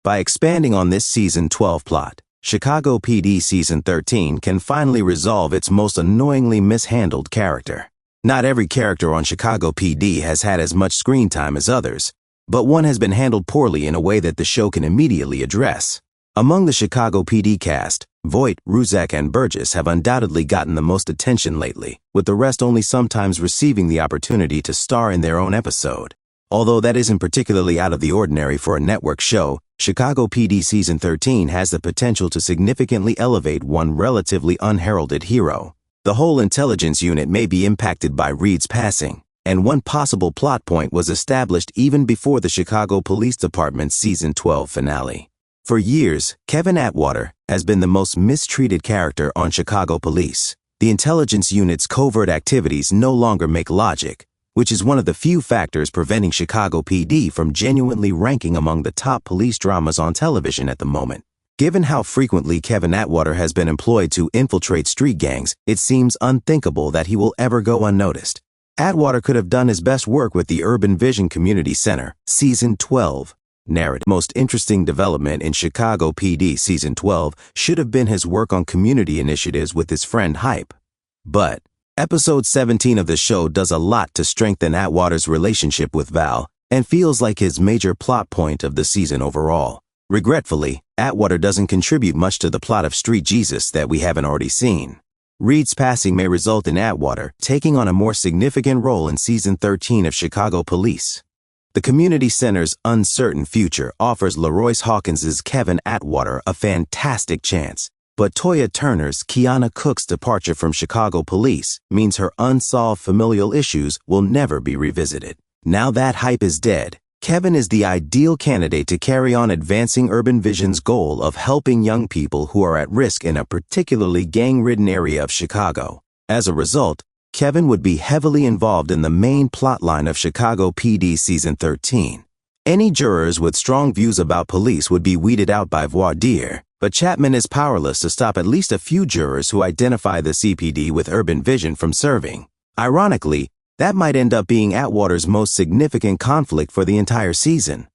By expanding on this Season 12 plot, Chicago PD Season 13 can finally resolve its most annoyingly mishandled character. Not every character on Chicago PD has had as much screen time as others, but one has been handled poorly in a way that the show can immediately address. Among the Chicago PD cast, Voight, Ruzek, and Burgess have undoubtedly gotten the most attention lately, with the rest only sometimes receiving the opportunity to star in their own episode. Although that isn't particularly out of the ordinary for a network show, Chicago PD Season 13 has the potential to significantly elevate one relatively unheralded hero. The whole intelligence unit may be impacted by Reid's passing, and one possible plot point was established even before the Chicago Police Department's Season 12 finale. For years, Kevin Atwater has been the most mistreated character on Chicago Police. The intelligence unit's covert activities no longer make logic, which is one of the few factors preventing Chicago PD from genuinely ranking among the top police dramas on television at the moment. Given how frequently Kevin Atwater has been employed to infiltrate street gangs, it seems unthinkable that he will ever go unnoticed. Atwater could have done his best work with the Urban Vision Community Center, Season 12. Narrative. Most interesting development in Chicago PD Season 12 should have been his work on community initiatives with his friend Hype. But Episode 17 of the show does a lot to strengthen Atwater's relationship with Val, and feels like his major plot point of the season overall. Regretfully, Atwater doesn't contribute much to the plot of Street Jesus that we haven't already seen. Reid's passing may result in Atwater taking on a more significant role in Season 13 of Chicago Police. The community center's uncertain future offers LaRoyce Hawkins's Kevin Atwater a fantastic chance, but Toya Turner's Kiana Cook's departure from Chicago Police means her unsolved familial issues will never be revisited. Now that Hype is dead, Kevin is the ideal candidate to carry on advancing Urban Vision's goal of helping young people who are at risk in a particularly gang-ridden area of Chicago. As a result, Kevin would be heavily involved in the main plotline of Chicago PD Season 13. Any jurors with strong views about police would be weeded out by Voight, but Chapman is powerless to stop at least a few jurors who identify the CPD with Urban Vision from serving. Ironically, that might end up being Atwater's most significant conflict for the entire season.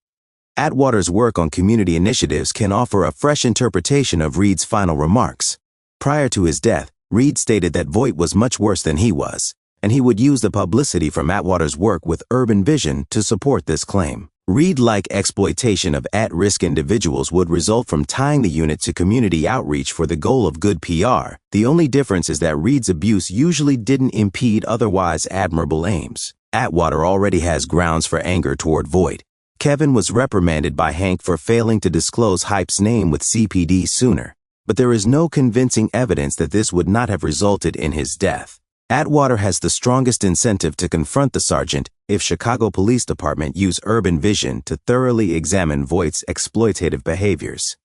Atwater's work on community initiatives can offer a fresh interpretation of Reid's final remarks. Prior to his death, Reid stated that Voight was much worse than he was, and he would use the publicity from Atwater's work with Urban Vision to support this claim. Reid-like exploitation of at-risk individuals would result from tying the unit to community outreach for the goal of good PR. The only difference is that Reid's abuse usually didn't impede otherwise admirable aims. Atwater already has grounds for anger toward Voight. Kevin was reprimanded by Hank for failing to disclose Hype's name with CPD sooner, but there is no convincing evidence that this would not have resulted in his death. Atwater has the strongest incentive to confront the sergeant if Chicago Police Department use Urban Vision to thoroughly examine Voight's exploitative behaviors.